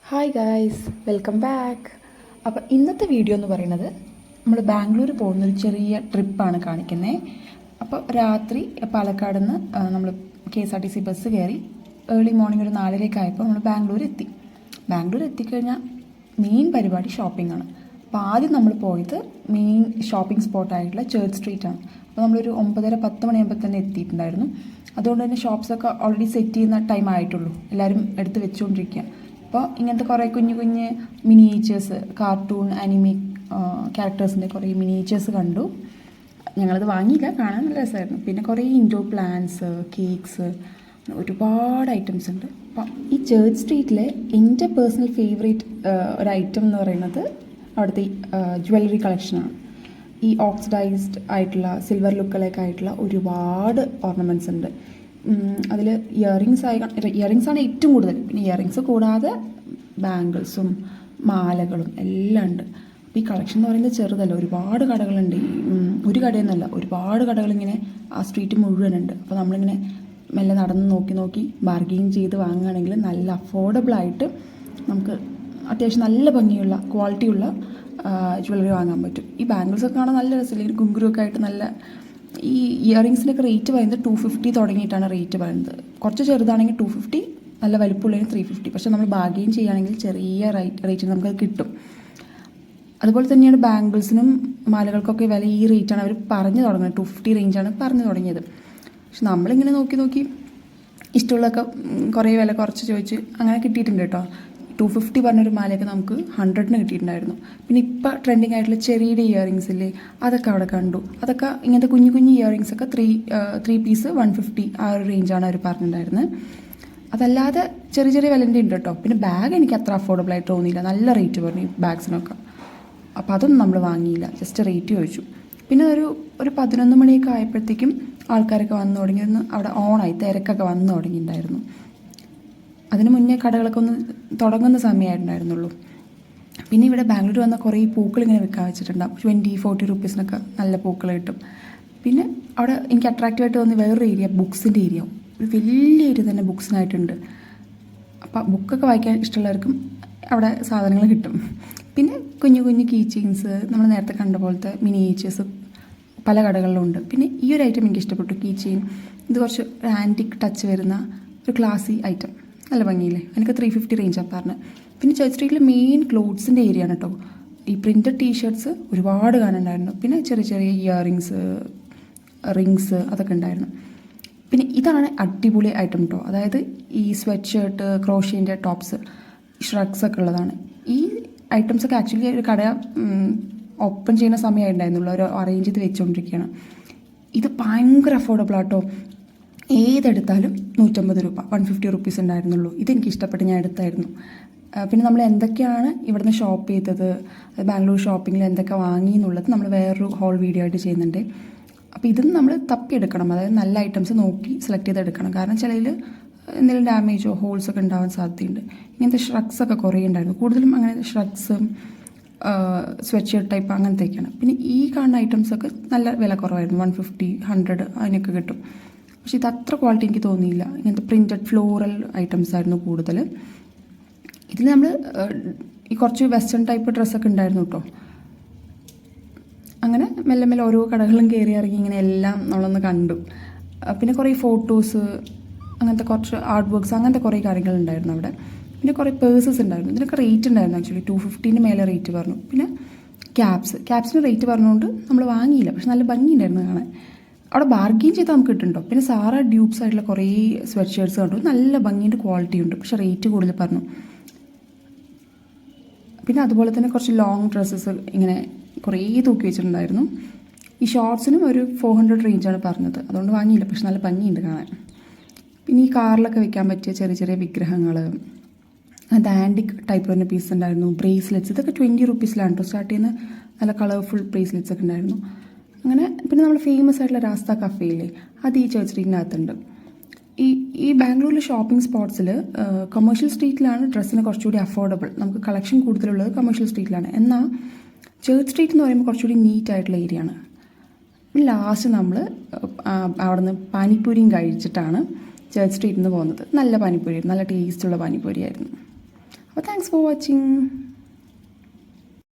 Hi guys, welcome back. അപ്പോൾ ഇന്നത്തെ video എന്ന് പറയുന്നത് നമ്മൾ ബാംഗ്ലൂർ പോകുന്നൊരു ചെറിയ ട്രിപ്പാണ് കാണിക്കുന്നത്. അപ്പോൾ രാത്രി പാലക്കാട് നിന്ന് നമ്മൾ KSRTC ബസ് കയറി ഏർലി മോർണിംഗ് ഒരു 4:00 ആയപ്പോൾ നമ്മൾ ബാംഗ്ലൂർ എത്തി. ബാംഗ്ലൂർ എത്തിക്കഴിഞ്ഞാൽ മെയിൻ പരിപാടി ഷോപ്പിംഗ് ആണ്. അപ്പോൾ ആദ്യം നമ്മൾ പോയത് മെയിൻ ഷോപ്പിംഗ് സ്പോട്ടായിട്ടുള്ള ചേർച്ച് സ്ട്രീറ്റാണ്. അപ്പോൾ നമ്മളൊരു 9:30-10 മണിയാകുമ്പോൾ തന്നെ എത്തിയിട്ടുണ്ടായിരുന്നു. അതുകൊണ്ട് തന്നെ ഷോപ്സൊക്കെ ഓൾറെഡി സെറ്റ് ചെയ്യുന്ന ടൈം ആയിട്ടുള്ളൂ, എല്ലാവരും എടുത്ത് വെച്ചുകൊണ്ടിരിക്കുക. അപ്പോൾ ഇങ്ങനത്തെ കുറേ കുഞ്ഞു കുഞ്ഞ് മിനിയേച്ചേഴ്സ്, കാർട്ടൂൺ അനിമി ക്യാരക്ടേഴ്സിൻ്റെ കുറേ മിനിയേച്ചേഴ്സ് കണ്ടു. ഞങ്ങളത് വാങ്ങിയില്ല, കാണാൻ നല്ല രസമായിരുന്നു. പിന്നെ കുറേ ഇൻഡോർ പ്ലാന്റ്സ്, കേക്ക്സ്, ഒരുപാട് ഐറ്റംസ് ഉണ്ട്. അപ്പം ഈ ചേർച്ച് സ്ട്രീറ്റിലെ എൻ്റെ പേഴ്സണൽ ഫേവറേറ്റ് ഒരു ഐറ്റം എന്ന് പറയുന്നത് അവിടുത്തെ ജ്വല്ലറി കളക്ഷനാണ്. ഈ ഓക്സിഡൈസ്ഡ് ആയിട്ടുള്ള സിൽവർ ലുക്കിലൊക്കെ ആയിട്ടുള്ള ഒരുപാട് ഓർണമെൻറ്റ്സ് ഉണ്ട്. അതിൽ ഇയറിങ്സാണ് ഏറ്റവും കൂടുതൽ. പിന്നെ ഇയറിങ്സ് കൂടാതെ ബാംഗിൾസും മാലകളും എല്ലാം ഉണ്ട്. അപ്പോൾ ഈ കളക്ഷൻ എന്ന് പറയുന്നത് ചെറുതല്ല, ഒരുപാട് കടകളുണ്ട്. ഒരു കടയൊന്നുമല്ല, ഒരുപാട് കടകളിങ്ങനെ ആ സ്ട്രീറ്റ് മുഴുവനുണ്ട്. അപ്പോൾ നമ്മളിങ്ങനെ മെല്ലെ നടന്ന് നോക്കി നോക്കി ബാർഗെയിൻ ചെയ്ത് വാങ്ങുകയാണെങ്കിൽ നല്ല അഫോർഡബിളായിട്ട് നമുക്ക് അത്യാവശ്യം നല്ല ഭംഗിയുള്ള ക്വാളിറ്റിയുള്ള ജ്വല്ലറി വാങ്ങാൻ പറ്റും. ഈ ബാംഗിൾസൊക്കെ കാണാൻ നല്ല രസമില്ല, ഇങ്ങനെ കുങ്കുരുവൊക്കെ ആയിട്ട് നല്ല. ഈ ഇയറിങ്സിനൊക്കെ റേറ്റ് പറയുന്നത് 250 തുടങ്ങിയിട്ടാണ് റേറ്റ് പറയുന്നത്. കുറച്ച് ചെറുതാണെങ്കിൽ 250, നല്ല വലിപ്പമുള്ളതിന് 350. പക്ഷേ നമ്മൾ ബാർഗെയിൻ ചെയ്യുകയാണെങ്കിൽ ചെറിയ റേറ്റിന് നമുക്കത് കിട്ടും. അതുപോലെ തന്നെയാണ് ബാംഗിൾസിനും മാലകൾക്കൊക്കെ വില ഈ റേറ്റാണ് അവർ പറഞ്ഞു തുടങ്ങുന്നത്. 250 റേഞ്ചാണ് പറഞ്ഞു തുടങ്ങിയത്. പക്ഷെ നമ്മളിങ്ങനെ നോക്കി നോക്കി ഇഷ്ടമുള്ളതൊക്കെ കുറേ വില കുറച്ച് ചോദിച്ച് അങ്ങനെ കിട്ടിയിട്ടുണ്ട് കേട്ടോ. 250 പറഞ്ഞൊരു മാലയൊക്കെ നമുക്ക് 100-ന് കിട്ടിയിട്ടുണ്ടായിരുന്നു. പിന്നെ ഇപ്പോൾ ട്രെൻഡിങ് ആയിട്ടുള്ള ചെറിയുടെ ഇയറിങ്സ് ഇല്ലേ, അതൊക്കെ അവിടെ കണ്ടു. അതൊക്കെ ഇങ്ങനത്തെ കുഞ്ഞു കുഞ്ഞു ഇയറിങ്സൊക്കെ 3 പീസ് 150 ആ ഒരു റേഞ്ചാണ് അവർ പറഞ്ഞിട്ടുണ്ടായിരുന്നത്. അതല്ലാതെ ചെറിയ ചെറിയ വിലൻ്റെ ഉണ്ട് കേട്ടോ. പിന്നെ ബാഗ് എനിക്ക് അത്ര അഫോർഡബിൾ ആയിട്ട് തോന്നിയില്ല, നല്ല റേറ്റ് പറഞ്ഞു ഈ ബാഗ്സിനൊക്കെ. അപ്പോൾ അതൊന്നും നമ്മൾ വാങ്ങിയില്ല, ജസ്റ്റ് റേറ്റ് ചോദിച്ചു. പിന്നെ ഒരു 11 മണിയൊക്കെ ആയപ്പോഴത്തേക്കും ആൾക്കാരൊക്കെ വന്നു തുടങ്ങിയിരുന്നു. അവിടെ ഓണായി, തിരക്കൊക്കെ വന്നു തുടങ്ങിയിട്ടുണ്ടായിരുന്നു. അതിന് മുന്നേ കടകളൊക്കെ ഒന്ന് തുടങ്ങുന്ന സമയമായിട്ടുണ്ടായിരുന്നുള്ളൂ. പിന്നെ ഇവിടെ ബാംഗ്ലൂർ വന്ന കുറേ പൂക്കൾ ഇങ്ങനെ വിൽക്കാൻ വെച്ചിട്ടുണ്ടാകും. 20-40 റുപ്പീസിനൊക്കെ നല്ല പൂക്കൾ കിട്ടും. പിന്നെ അവിടെ എനിക്ക് അട്രാക്റ്റീവായിട്ട് തോന്നി വേറൊരു ഏരിയ, ബുക്സിൻ്റെ ഏരിയ. ഒരു വലിയ ഏരിയ തന്നെ ബുക്സിനായിട്ടുണ്ട്. അപ്പോൾ ബുക്കൊക്കെ വായിക്കാൻ ഇഷ്ടമുള്ളവർക്കും അവിടെ സാധനങ്ങൾ കിട്ടും. പിന്നെ കുഞ്ഞു കുഞ്ഞു കീ ചെയിൻസ്, നമ്മൾ നേരത്തെ കണ്ട പോലത്തെ മിനിയേച്ചേഴ്സ് പല കടകളിലും ഉണ്ട്. പിന്നെ ഈ ഒരു ഐറ്റം എനിക്ക് ഇഷ്ടപ്പെട്ടു, കീ ചെയിൻ. ഇത് കുറച്ച് ആൻറ്റിക് ടച്ച് വരുന്ന ഒരു ക്ലാസി ഐറ്റം, നല്ല ഭംഗിയില്ലേ. എനിക്ക് 350 റേഞ്ചാണ് പറഞ്ഞത്. പിന്നെ ചേർച്ച് സ്ട്രീറ്റിൽ മെയിൻ ക്ലോത്ത്സിൻ്റെ ഏരിയ ആണ് കേട്ടോ. ഈ പ്രിൻറ്റഡ് ടീഷർട്ട്സ് ഒരുപാട് കാണുന്നുണ്ടായിരുന്നു. പിന്നെ ചെറിയ ചെറിയ ഇയറിങ്സ്, റിങ്സ് അതൊക്കെ ഉണ്ടായിരുന്നു. പിന്നെ ഇതാണ് അടിപൊളി ഐറ്റം കേട്ടോ. അതായത് ഈ സ്വെറ്റ് ഷർട്ട്, ക്രോഷ്യേൻ്റെ ടോപ്സ്, ഷ്രഗ്സ് ഒക്കെ ഉള്ളതാണ്. ഈ ഐറ്റംസൊക്കെ ആക്ച്വലി ഒരു കട ഓപ്പൺ ചെയ്യുന്ന സമയമായിട്ടുണ്ടായിരുന്നുള്ളൂ, അവർ അറേഞ്ച് ചെയ്ത് വെച്ചുകൊണ്ടിരിക്കുകയാണ്. ഇത് ഭയങ്കര അഫോർഡബിൾ ആട്ടോ. ഏതെടുത്താലും 150 രൂപ, 150 റുപ്പീസ് ഉണ്ടായിരുന്നുള്ളൂ. ഇതെനിക്ക് ഇഷ്ടപ്പെട്ട് ഞാൻ എടുത്തായിരുന്നു. പിന്നെ നമ്മൾ എന്തൊക്കെയാണ് ഇവിടുന്ന് ഷോപ്പ് ചെയ്തത്, ബാംഗ്ലൂർ ഷോപ്പിങ്ങിൽ എന്തൊക്കെ വാങ്ങി എന്നുള്ളത് നമ്മൾ വേറൊരു ഹോൾ വീഡിയോ ആയിട്ട് ചെയ്യുന്നുണ്ട്. അപ്പോൾ ഇതും നമ്മൾ തപ്പിയെടുക്കണം, അതായത് നല്ല ഐറ്റംസ് നോക്കി സെലക്ട് ചെയ്തെടുക്കണം. കാരണം ചിലതിൽ എന്തെങ്കിലും ഡാമേജോ ഹോൾസൊക്കെ ഉണ്ടാവാൻ സാധ്യതയുണ്ട്. ഇങ്ങനത്തെ ഷ്രഗ്സൊക്കെ കുറേ ഉണ്ടായിരുന്നു, കൂടുതലും അങ്ങനെ ഷ്രഗ്സും സ്വെറ്റ് ഷർട്ട് ടൈപ്പ് അങ്ങനത്തെയൊക്കെയാണ്. പിന്നെ ഈ കാണുന്ന ഐറ്റംസൊക്കെ നല്ല വില കുറവായിരുന്നു, 150, 100 അതിനൊക്കെ കിട്ടും. പക്ഷെ ഇത് അത്ര ക്വാളിറ്റി എനിക്ക് തോന്നിയില്ല. ഇങ്ങനത്തെ പ്രിൻറ്റഡ് ഫ്ലോറൽ ഐറ്റംസ് ആയിരുന്നു കൂടുതൽ. ഇതിൽ നമ്മൾ ഈ കുറച്ച് വെസ്റ്റേൺ ടൈപ്പ് ഡ്രസ്സൊക്കെ ഉണ്ടായിരുന്നു കേട്ടോ. അങ്ങനെ മെല്ലെ മെല്ലെ ഓരോ കടകളും കയറി ഇറങ്ങി ഇങ്ങനെ എല്ലാം നമ്മളൊന്ന് കണ്ടു. പിന്നെ കുറേ ഫോട്ടോസ്, അങ്ങനത്തെ കുറച്ച് ആർട്ട് വർക്ക്സ്, അങ്ങനത്തെ കുറേ കാര്യങ്ങളുണ്ടായിരുന്നു അവിടെ. പിന്നെ കുറേ പേഴ്സസ് ഉണ്ടായിരുന്നു. ഇതിനൊക്കെ റേറ്റ് ഉണ്ടായിരുന്നു ആക്ച്വലി, 250-ന് മേലെ റേറ്റ് പറഞ്ഞു. പിന്നെ ക്യാപ്സിന് റേറ്റ് പറഞ്ഞുകൊണ്ട് നമ്മൾ വാങ്ങിയില്ല, പക്ഷെ നല്ല ഭംഗിയുണ്ടായിരുന്നു കാണാൻ. അവിടെ ബാർഗെയിൻ ചെയ്താൽ നമുക്ക് കിട്ടുന്നുണ്ടോ. പിന്നെ സാറ ഡ്യൂപ്സ് ആയിട്ടുള്ള കുറേ സ്വെറ്റ് ഷർട്ട്സ് കണ്ടു, നല്ല ഭംഗിൻ്റെ ക്വാളിറ്റി ഉണ്ട്, പക്ഷെ റേറ്റ് കൂടുതൽ പറഞ്ഞു. പിന്നെ അതുപോലെ തന്നെ കുറച്ച് ലോങ് ഡ്രസ്സസ് ഇങ്ങനെ കുറേ തൂക്കി വെച്ചിട്ടുണ്ടായിരുന്നു. ഈ ഷോർട്സിനും ഒരു 400 റേഞ്ചാണ് പറഞ്ഞത്, അതുകൊണ്ട് വാങ്ങിയില്ല, പക്ഷെ നല്ല ഭംഗിയുണ്ട് കാണാൻ. പിന്നെ ഈ കാറിലൊക്കെ വെക്കാൻ പറ്റിയ ചെറിയ ചെറിയ വിഗ്രഹങ്ങൾ, അത് ആൻറ്റിക് ടൈപ്പ് തന്നെ പീസ് ഉണ്ടായിരുന്നു. ബ്രേസ്ലെറ്റ്സ്, ഇതൊക്കെ 20 റുപ്പീസിലാണ് കേട്ടോ സ്റ്റാർട്ട് ചെയ്യുന്ന. നല്ല കളർഫുൾ ബ്രേസ്ലെറ്റ്സ് ഒക്കെ ഉണ്ടായിരുന്നു. അങ്ങനെ പിന്നെ നമ്മൾ ഫേമസ് ആയിട്ടുള്ള രാസ്ത കഫേയില്ലേ, അത് ഈ ചേർച്ച് സ്ട്രീറ്റിനകത്തുണ്ട്. ഈ ബാംഗ്ലൂരിലെ ഷോപ്പിംഗ് സ്പോട്ട്സിൽ കൊമേഴ്ഷ്യൽ സ്ട്രീറ്റിലാണ് ഡ്രസ്സിന് കുറച്ചുകൂടി അഫോർഡബിൾ, നമുക്ക് കളക്ഷൻ കൂടുതലുള്ളത് കൊമേഴ്ഷ്യൽ സ്ട്രീറ്റിലാണ്. എന്നാൽ ചേർച്ച് സ്ട്രീറ്റ് എന്ന് പറയുമ്പോൾ കുറച്ചുകൂടി നീറ്റ് ആയിട്ടുള്ള ഏരിയ ആണ്. ലാസ്റ്റ് നമ്മൾ അവിടെ നിന്ന് പാനിപ്പൂരിയും കഴിച്ചിട്ടാണ് ചേർച്ച് സ്ട്രീറ്റിൽ നിന്ന് പോകുന്നത്. നല്ല പാനിപ്പൂരി, നല്ല ടേസ്റ്റുള്ള പാനിപ്പൂരി ആയിരുന്നു. അപ്പോൾ താങ്ക്സ് ഫോർ വാച്ചിങ്.